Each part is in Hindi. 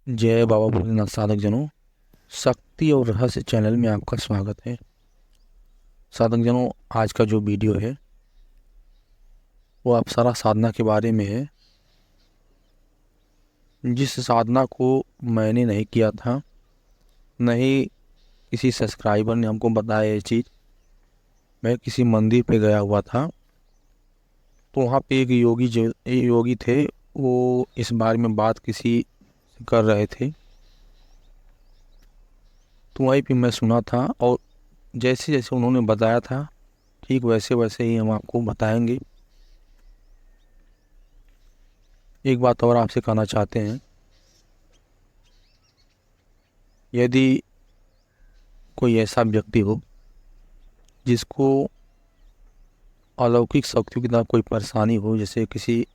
जय बाबा भोलेनाथ साधक जनों। शक्ति और रहस्य चैनल में आपका स्वागत है। साधक जनों, आज का जो वीडियो है वो अप्सरा साधना के बारे में है, जिस साधना को मैंने नहीं किया था, न ही किसी सब्सक्राइबर ने हमको बताया ये चीज़। मैं किसी मंदिर पे गया हुआ था, तो वहाँ पे एक योगी थे। वो इस बारे में बात किसी से कर रहे थे, तो वहीं पे मैं सुना था और जैसे जैसे उन्होंने बताया था ठीक वैसे वैसे ही हम आपको बताएंगे। एक बात और आपसे कहना चाहते हैं, यदि कोई ऐसा व्यक्ति हो जिसको अलौकिक शक्तियों की तरह कोई परेशानी हो, जैसे किसी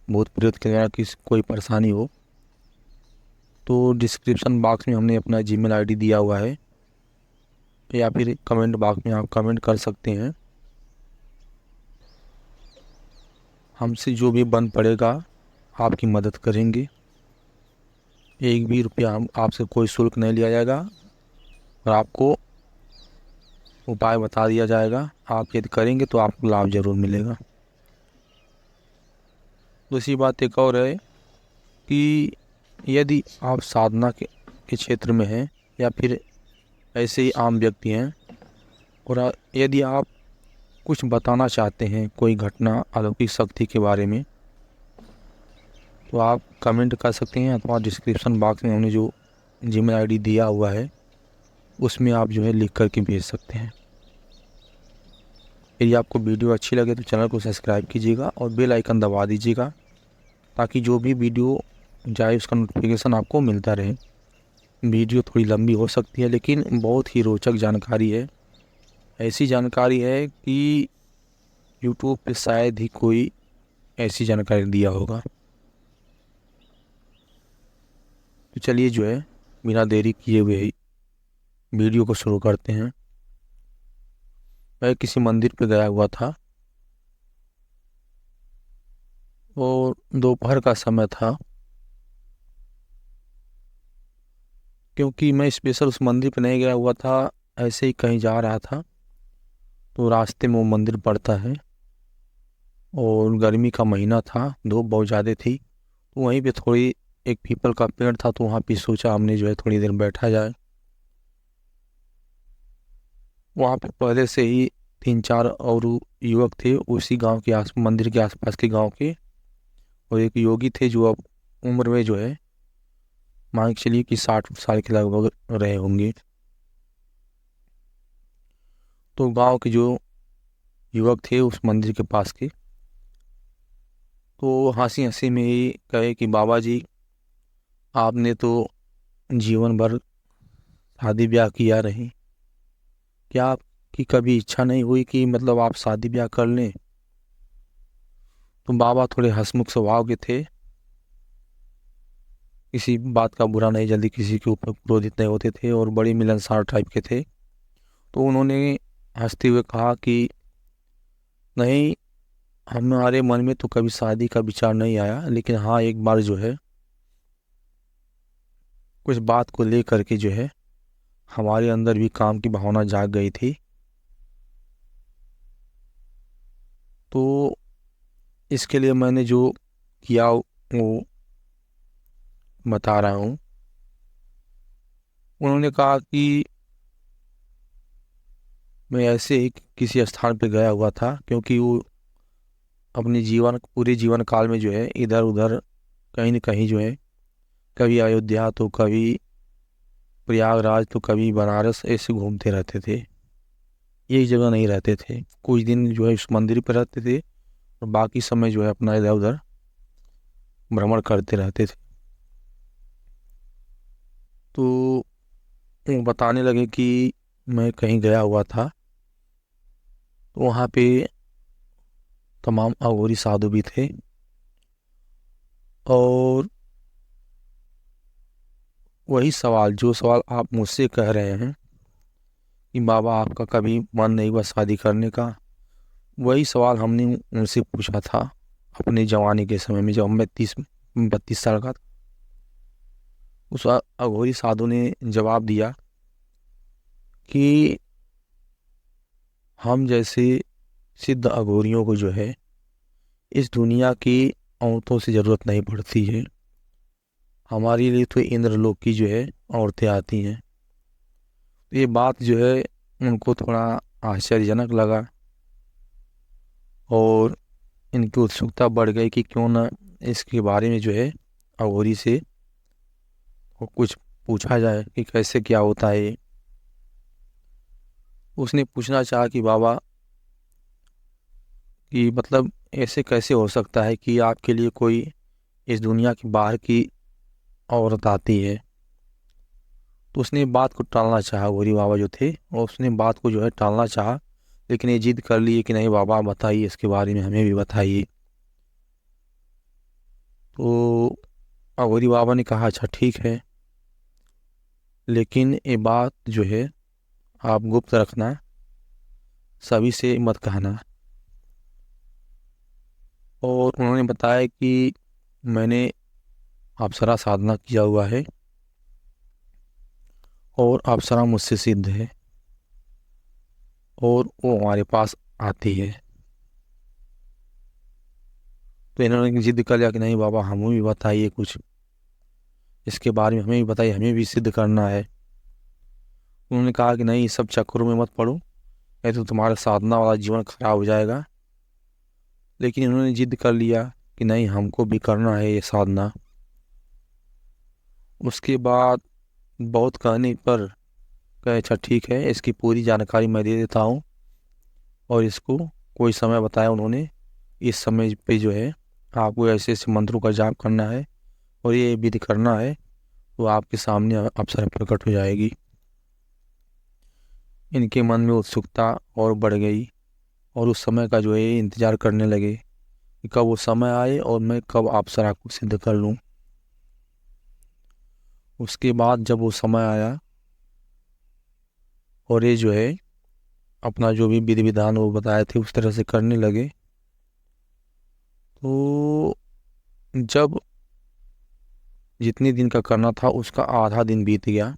भूत प्रेत के द्वारा किसी कोई परेशानी हो, तो डिस्क्रिप्शन बॉक्स में हमने अपना जीमेल आईडी दिया हुआ है, या फिर कमेंट बॉक्स में आप कमेंट कर सकते हैं। हमसे जो भी बन पड़ेगा आपकी मदद करेंगे। एक भी रुपया हम आपसे कोई शुल्क नहीं लिया जाएगा और आपको उपाय बता दिया जाएगा। आप यदि करेंगे तो आपको लाभ जरूर मिलेगा। दूसरी बात एक और है कि यदि आप साधना के क्षेत्र में हैं या फिर ऐसे ही आम व्यक्ति हैं और यदि आप कुछ बताना चाहते हैं कोई घटना अलौकिक शक्ति के बारे में, तो आप कमेंट कर सकते हैं अथवा डिस्क्रिप्शन बॉक्स में हमने जो जीमेल आईडी दिया हुआ है उसमें आप जो है लिख कर के भेज सकते हैं। यदि आपको वीडियो अच्छी लगे तो चैनल को सब्सक्राइब कीजिएगा और बेल आइकन दबा दीजिएगा, ताकि जो भी वीडियो जाए उसका नोटिफिकेशन आपको मिलता रहे। वीडियो थोड़ी लंबी हो सकती है लेकिन बहुत ही रोचक जानकारी है। ऐसी जानकारी है कि यूट्यूब पे शायद ही कोई ऐसी जानकारी दिया होगा। तो चलिए जो है बिना देरी किए हुए ही वीडियो को शुरू करते हैं। मैं किसी मंदिर पे गया हुआ था और दोपहर का समय था, क्योंकि मैं स्पेशल उस मंदिर पे नहीं गया हुआ था, ऐसे ही कहीं जा रहा था। तो रास्ते में वो मंदिर पड़ता है और गर्मी का महीना था, धूप बहुत ज़्यादा थी। तो वहीं पे थोड़ी एक पीपल का पेड़ था, तो वहाँ पे सोचा हमने जो है थोड़ी देर बैठा जाए। वहाँ पे पहले से ही 3-4 और युवक थे उसी गांव के मंदिर के आसपास के गांव के, और एक योगी थे जो अब उम्र में जो है मान के चलिए कि 60 साल के लगभग रहे होंगे। तो गांव के जो युवक थे उस मंदिर के पास के, तो हंसी हंसी में ही कहे कि बाबा जी, आपने तो जीवन भर शादी ब्याह किया रहे, क्या आपकी कभी इच्छा नहीं हुई कि मतलब आप शादी ब्याह कर लें? तो बाबा थोड़े हंसमुख स्वभाव के थे, किसी बात का बुरा नहीं, जल्दी किसी के ऊपर क्रोधित नहीं होते थे और बड़ी मिलनसार टाइप के थे। तो उन्होंने हंसते हुए कहा कि नहीं, हमारे मन में तो कभी शादी का विचार नहीं आया, लेकिन हाँ एक बार जो है कुछ बात को लेकर के जो है हमारे अंदर भी काम की भावना जाग गई थी। तो इसके लिए मैंने जो किया वो बता रहा हूँ। उन्होंने कहा कि मैं ऐसे ही किसी स्थान पे गया हुआ था, क्योंकि वो अपने पूरे जीवन काल में जो है इधर उधर कहीं न कहीं जो है, कभी अयोध्या तो कभी प्रयागराज तो कभी बनारस, ऐसे घूमते रहते थे। एक जगह नहीं रहते थे, कुछ दिन जो है उस मंदिर पर रहते थे और बाकी समय जो है अपना इधर उधर भ्रमण करते रहते थे। तो वो बताने लगे कि मैं कहीं गया हुआ था, तो वहाँ पे तमाम अघोरी साधु भी थे, और वही सवाल जो सवाल आप मुझसे कह रहे हैं कि बाबा आपका कभी मन नहीं हुआ शादी करने का, वही सवाल हमने उनसे पूछा था अपने जवानी के समय में, जब मैं 30-32 साल का था। उस अघोरी साधु ने जवाब दिया कि हम जैसे सिद्ध अघोरियों को जो है इस दुनिया की औरतों से ज़रूरत नहीं पड़ती है। हमारे लिए तो इंद्रलोक की जो है औरतें आती हैं। ये बात जो है उनको थोड़ा आश्चर्यजनक लगा और इनकी उत्सुकता बढ़ गई कि क्यों ना इसके बारे में जो है अघोरी से वो कुछ पूछा जाए कि कैसे क्या होता है ये। उसने पूछना चाहा कि बाबा कि मतलब ऐसे कैसे हो सकता है कि आपके लिए कोई इस दुनिया की बाहर की औरत आती है। तो उसने बात को टालना चाहा, अघोरी बाबा जो थे, और उसने बात को जो है टालना चाहा, लेकिन ये जिद कर लिए कि नहीं बाबा बताइए, इसके बारे में हमें भी बताइए। तो अघोरी बाबा ने कहा अच्छा ठीक है, लेकिन ये बात जो है आप गुप्त रखना, सभी से मत कहना। और उन्होंने बताया कि मैंने अप्सरा साधना किया हुआ है और अप्सरा मुझसे सिद्ध है और वो हमारे पास आती है। तो इन्होंने जिद कर लिया कि नहीं बाबा हमें भी बताइए कुछ, इसके बारे में हमें भी बताइए, हमें भी सिद्ध करना है। उन्होंने कहा कि नहीं, सब चक्करों में मत पड़ो, नहीं तो तुम्हारा साधना वाला जीवन खराब हो जाएगा। लेकिन इन्होंने जिद कर लिया कि नहीं हमको भी करना है ये साधना। उसके बाद बहुत कहने पर कहे अच्छा ठीक है, इसकी पूरी जानकारी मैं दे देता हूँ। और इसको कोई समय बताया उन्होंने, इस समय पे जो है आपको ऐसे ऐसे मंत्रों का जाप करना है और ये विधि करना है, तो आपके सामने अप्सरा प्रकट हो जाएगी। इनके मन में उत्सुकता और बढ़ गई और उस समय का जो है इंतजार करने लगे कि कब वो समय आए और मैं कब अप्सरा को सिद्ध कर लूँ। उसके बाद जब वो समय आया और ये जो है अपना जो भी विधि विधान वो बताए थे उस तरह से करने लगे, तो जब जितने दिन का करना था उसका आधा दिन बीत गया,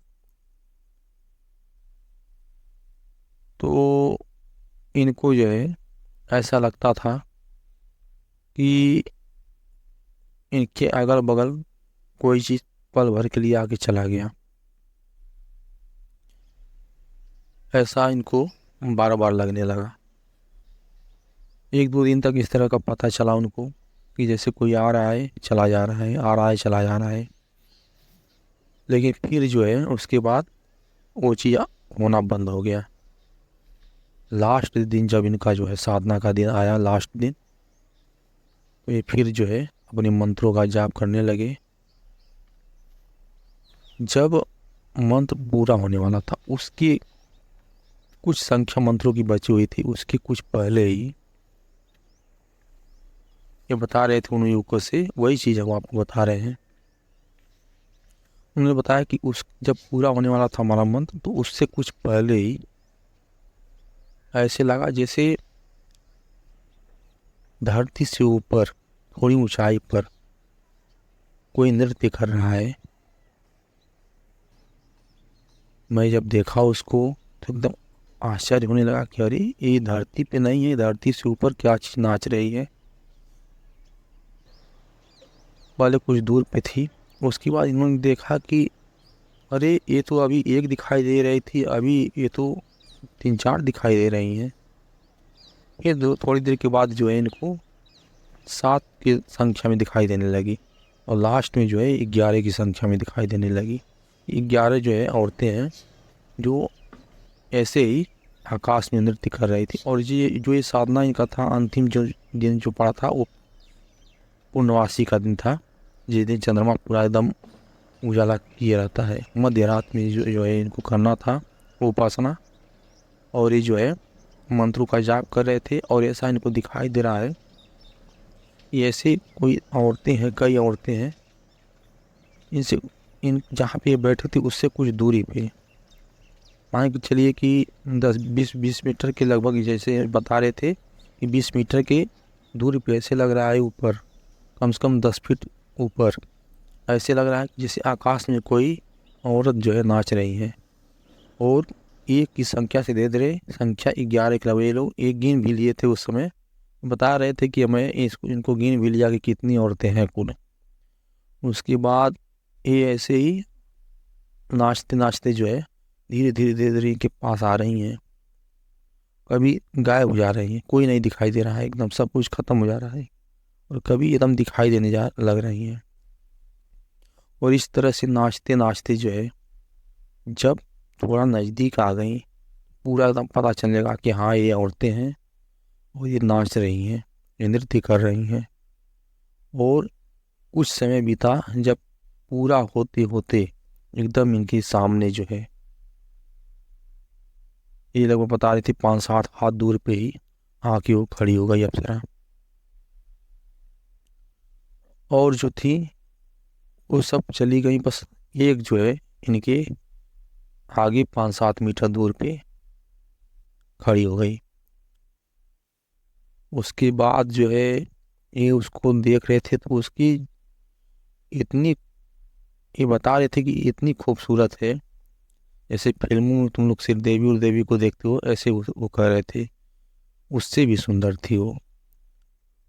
तो इनको जो है ऐसा लगता था कि इनके अगल बगल कोई चीज़ पल भर के लिए आके चला गया। ऐसा इनको बार बार लगने लगा। एक दो दिन तक इस तरह का पता चला उनको कि जैसे कोई आ रहा है चला जा रहा है, आ रहा है चला जा रहा है। लेकिन फिर जो है उसके बाद वो चीज़ होना बंद हो गया। लास्ट दिन जब इनका जो है साधना का दिन आया, लास्ट दिन, तो ये फिर जो है अपने मंत्रों का जाप करने लगे। जब मंत्र पूरा होने वाला था, उसकी कुछ संख्या मंत्रों की बची हुई थी, उसके कुछ पहले ही ये बता रहे थे उन युवकों से, वही चीज़ हम आपको बता रहे हैं। उन्होंने बताया कि उस जब पूरा होने वाला था हमारा मंत्र, तो उससे कुछ पहले ही ऐसे लगा जैसे धरती से ऊपर थोड़ी ऊंचाई पर कोई नृत्य कर रहा है। मैं जब देखा उसको तो एकदम आश्चर्य होने लगा कि अरे ये धरती पे नहीं है, धरती से ऊपर क्या चीज़ नाच रही है। पहले कुछ दूर पे थी, उसके बाद इन्होंने देखा कि अरे ये तो अभी एक दिखाई दे रही थी, अभी ये तो 3-4 दिखाई दे रही हैं। फिर थोड़ी देर के बाद जो है इनको 7 की संख्या में दिखाई देने लगी और लास्ट में जो है 11 की संख्या में दिखाई देने लगी। 11 जो है औरतें हैं जो ऐसे ही आकाश में नृत्य कर रही थी। और ये साधना इनका था, अंतिम जो दिन जो पड़ा था वो पूर्णवासी का दिन था, जिस दिन चंद्रमा पूरा एकदम उजाला किए रहता है। मध्य रात में जो है इनको करना था वो उपासना, और ये जो है मंत्रों का जाप कर रहे थे। और ऐसा इनको दिखाई दे रहा है ये ऐसे कोई औरतें हैं, कई औरतें हैं, इनसे इन जहाँ पे ये बैठे थे उससे कुछ दूरी पे, मान के चलिए कि 10-20 मीटर के लगभग, जैसे बता रहे थे कि 20 मीटर के दूरी पे ऐसे लग रहा है ऊपर, कम से कम 10 फीट ऊपर ऐसे लग रहा है कि जैसे आकाश में कोई औरत जो है नाच रही है। और एक की संख्या से दे दे रहे, संख्या 11 के अलावा ये लोग एक गिन भी लिए थे उस समय, बता रहे थे कि मैं इनको गिन भी लिया कि कितनी औरतें हैं कुल। उसके बाद ये ऐसे ही नाचते नाचते जो है धीरे धीरे धीरे धीरे इनके पास आ रही हैं। कभी गायब हो जा रही हैं, कोई नहीं दिखाई दे रहा है, एकदम सब कुछ खत्म हो जा रहा है। और कभी एकदम दिखाई देने जा लग रही हैं। और इस तरह से नाचते नाचते जो है जब थोड़ा नज़दीक आ गई, पूरा एकदम पता चलेगा कि हाँ ये औरतें हैं और ये नाच रही हैं, ये नृत्य कर रही हैं। और कुछ समय बीता, जब पूरा होते होते एकदम इनके सामने जो है, ये लगभग बता रही थी 5-7 हाथ दूर पे ही आके वो खड़ी हो गई अप्सरा। और जो थी वो सब चली गई, बस एक जो है इनके आगे 5-7 मीटर दूर पे खड़ी हो गई। उसके बाद जो है ये उसको देख रहे थे, तो उसकी इतनी, ये बता रहे थे कि इतनी खूबसूरत है, जैसे फिल्मों में तुम लोग श्रीदेवी और देवी को देखते हो, ऐसे वो कह रहे थे, उससे भी सुंदर थी वो।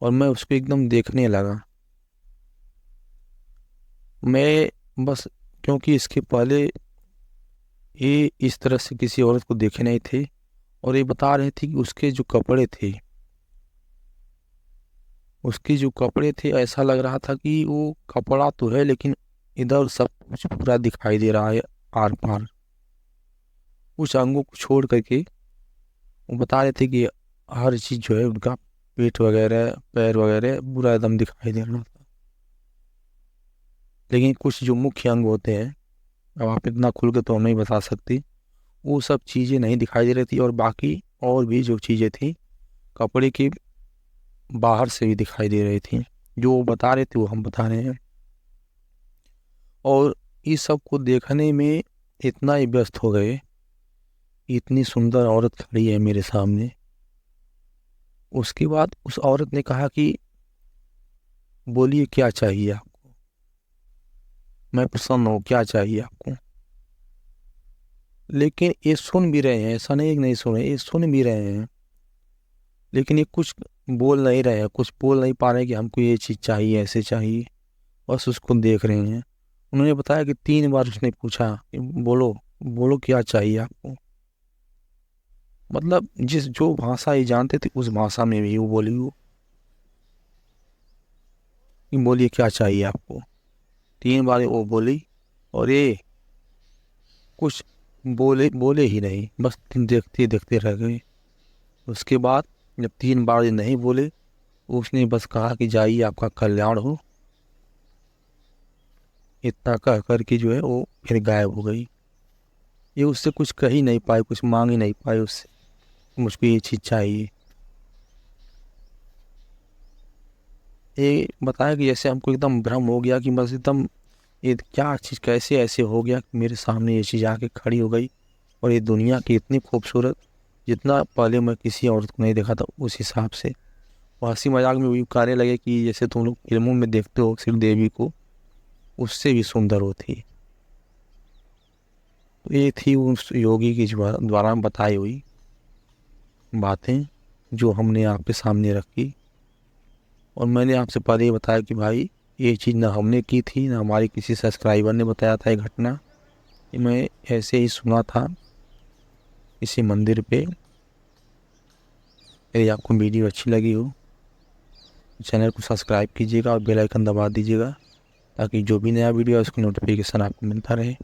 और मैं उसको एकदम देखने लगा। मैं बस, क्योंकि इसके पहले ये इस तरह से किसी औरत को देखे नहीं थे। और ये बता रहे थे कि उसके जो कपड़े थे, उसके जो कपड़े थे, ऐसा लग रहा था कि वो कपड़ा तो है लेकिन इधर सब कुछ पूरा दिखाई दे रहा है आर पार। कुछ अंगों को छोड़ करके वो बता रहे थे कि हर चीज़ जो है उनका, पेट वगैरह पैर वगैरह पूरा एकदम दिखाई दे रहा था। लेकिन कुछ जो मुख्य अंग होते हैं, अब आप इतना खुल के तो हम नहीं बता सकते, वो सब चीज़ें नहीं दिखाई दे रही थी। और बाकी और भी जो चीज़ें थी कपड़े के बाहर से भी दिखाई दे रही थी। जो वो बता रहे थे वो हम बता रहे हैं। और इस सब को देखने में इतना ही व्यस्त हो गए, इतनी सुंदर औरत खड़ी है मेरे सामने। उसके बाद उस औरत ने कहा कि बोलिए क्या चाहिए आपको, मैं प्रसन्न हूँ, क्या चाहिए आपको। लेकिन ये सुन भी रहे हैं, ऐसा नहीं कि नहीं सुन रहे, ये सुन भी रहे हैं, लेकिन ये कुछ बोल नहीं रहे हैं, कुछ बोल नहीं पा रहे कि हमको ये चीज़ चाहिए, ऐसे चाहिए। बस उसको देख रहे हैं। उन्होंने बताया कि 3 बार उसने पूछा कि बोलो बोलो क्या चाहिए आपको। मतलब जिस जो भाषा ये जानते थे उस भाषा में भी वो बोली, वो कि बोलिए क्या चाहिए आपको। 3 बार वो बोली। और ये कुछ बोले बोले ही नहीं, बस देखते देखते रह गए। उसके बाद जब 3 बार ये नहीं बोले, उसने बस कहा कि जाइए आपका कल्याण हो। इतना कह करके जो है वो फिर गायब हो गई। ये उससे कुछ कह ही नहीं पाए, कुछ मांग ही नहीं पाए उससे, मुझको ये चीज़ चाहिए। ये बताया कि जैसे हमको एकदम भ्रम हो गया कि बस एकदम, ये क्या चीज़ कैसे ऐसे हो गया कि मेरे सामने ये चीज़ आके खड़ी हो गई। और ये दुनिया की इतनी खूबसूरत, जितना पहले मैं किसी औरत को नहीं देखा था उस हिसाब से। और हंसी मजाक में भी कहने लगे कि जैसे तुम लोग फिल्मों में देखते हो श्रीदेवी को, उससे भी सुंदर वो थी। तो ये थी उस योगी की द्वारा बताई हुई बातें, जो हमने आपके सामने रखी। और मैंने आपसे पहले ही बताया कि भाई ये चीज़ ना हमने की थी, ना हमारे किसी सब्सक्राइबर ने बताया था ये घटना। ये मैं ऐसे ही सुना था इसी मंदिर पे। यदि आपको वीडियो अच्छी लगी हो, चैनल को सब्सक्राइब कीजिएगा और बेल आइकन दबा दीजिएगा, ताकि जो भी नया वीडियो है उसका नोटिफिकेशन आपको मिलता रहे।